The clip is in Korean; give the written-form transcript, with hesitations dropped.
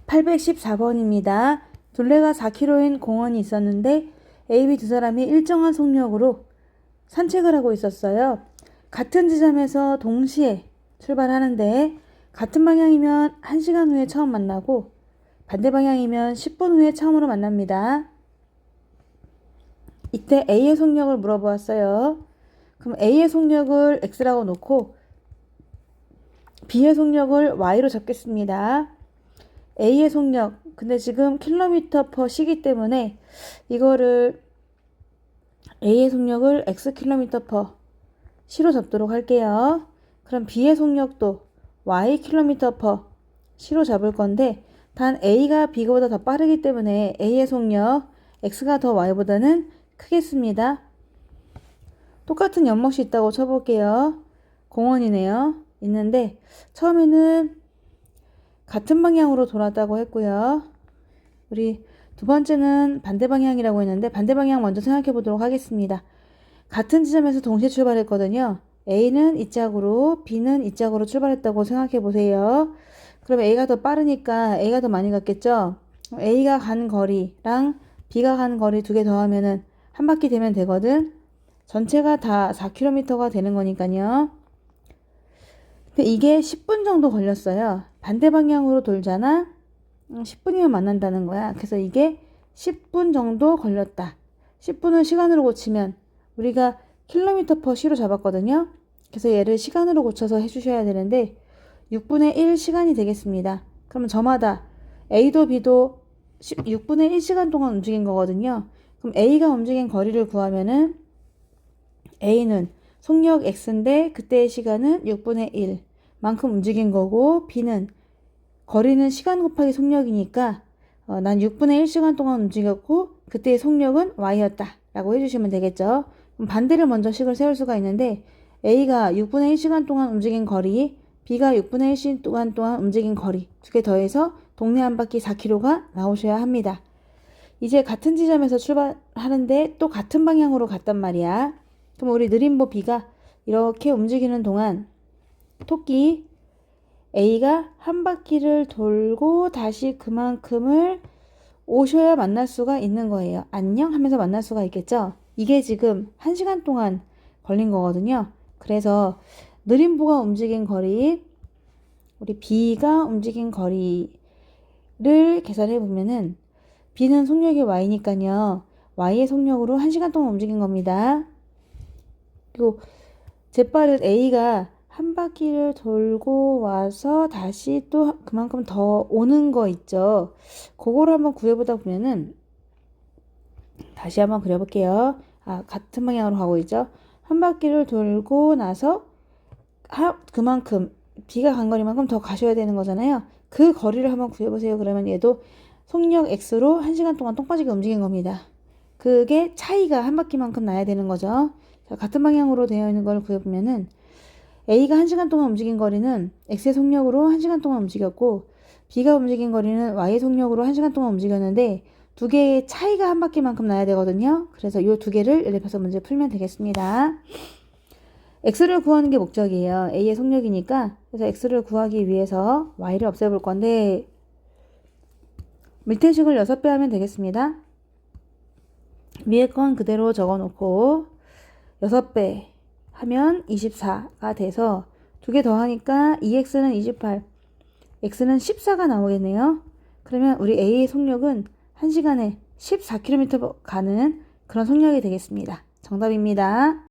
814번입니다. 둘레가 4km인 공원이 있었는데 A, B 두 사람이 일정한 속력으로 산책을 하고 있었어요. 같은 지점에서 동시에 출발하는데 같은 방향이면 1시간 후에 처음 만나고 반대 방향이면 10분 후에 처음으로 만납니다. 이때 A의 속력을 물어보았어요. 그럼 A의 속력을 X라고 놓고 B의 속력을 Y로 적겠습니다. A의 속력, 근데 지금 킬로미터/시 시기 때문에 이거를 A의 속력을 X km/C로 잡도록 할게요. 그럼 B의 속력도 Y km/C로 잡을 건데 단 A가 B보다 더 빠르기 때문에 A의 속력 X가 더 Y보다는 크겠습니다. 똑같은 연못이 있다고 쳐볼게요. 공원이네요. 있는데 처음에는 같은 방향으로 돌았다고 했고요. 우리 두 번째는 반대 방향이라고 했는데 반대 방향 먼저 생각해 보도록 하겠습니다. 같은 지점에서 동시에 출발했거든요. A는 이 짝으로 B는 이 짝으로 출발했다고 생각해 보세요. 그럼 A가 더 빠르니까 A가 더 많이 갔겠죠. A가 간 거리랑 B가 간 거리 두 개 더하면은 한 바퀴 되면 되거든. 전체가 다 4km가 되는 거니까요. 근데 이게 10분 정도 걸렸어요. 반대 방향으로 돌잖아. 10분이면 만난다는 거야. 그래서 이게 10분 정도 걸렸다. 10분을 시간으로 고치면 우리가 km/C로 잡았거든요. 그래서 얘를 시간으로 고쳐서 해주셔야 되는데 6분의 1 시간이 되겠습니다. 그러면 저마다 A도 B도 6분의 1시간 동안 움직인 거거든요. 그럼 A가 움직인 거리를 구하면은 A는 속력 X인데 그때의 시간은 6분의 1 만큼 움직인 거고 B는 거리는 시간 곱하기 속력이니까 난 6분의 1시간 동안 움직였고 그때의 속력은 Y였다 라고 해주시면 되겠죠. 그럼 반대를 먼저 식을 세울 수가 있는데 A가 6분의 1시간 동안 움직인 거리, B가 6분의 1시간 동안 움직인 거리 두 개 더해서 동네 한 바퀴 4km가 나오셔야 합니다. 이제 같은 지점에서 출발하는데 또 같은 방향으로 갔단 말이야. 그럼 우리 느림보 B가 이렇게 움직이는 동안 토끼 A가 한 바퀴를 돌고 다시 그만큼을 오셔야 만날 수가 있는 거예요. 안녕 하면서 만날 수가 있겠죠. 이게 지금 1시간 동안 걸린 거거든요. 그래서 느림보가 움직인 거리, 우리 B가 움직인 거리를 계산해 보면은 B는 속력이 Y니까요. Y의 속력으로 1시간 동안 움직인 겁니다. 그리고 재빠른 A가 한 바퀴를 돌고 와서 다시 또 그만큼 더 오는 거 있죠. 그거를 한번 구해보다 보면은 다시 한번 그려볼게요. 같은 방향으로 가고 있죠. 한 바퀴를 돌고 나서 그만큼 B가 간 거리만큼 더 가셔야 되는 거잖아요. 그 거리를 한번 구해보세요. 그러면 얘도 속력 X로 1시간 동안 똥 빠지게 움직인 겁니다. 그게 차이가 한 바퀴만큼 나야 되는 거죠. 자, 같은 방향으로 되어 있는 걸 구해보면은 A가 1시간 동안 움직인 거리는 X의 속력으로 1시간 동안 움직였고 B가 움직인 거리는 Y의 속력으로 1시간 동안 움직였는데 두 개의 차이가 한 바퀴만큼 나야 되거든요. 그래서 이 두 개를 연립해서 문제 풀면 되겠습니다. X를 구하는 게 목적이에요. A의 속력이니까. 그래서 X를 구하기 위해서 Y를 없애볼 건데 밑에식을 6배 하면 되겠습니다. 위에 건 그대로 적어놓고 6배 하면 24가 돼서 두 개 더하니까 2x는 28, x는 14가 나오겠네요. 그러면 우리 A의 속력은 1시간에 14km 가는 그런 속력이 되겠습니다. 정답입니다.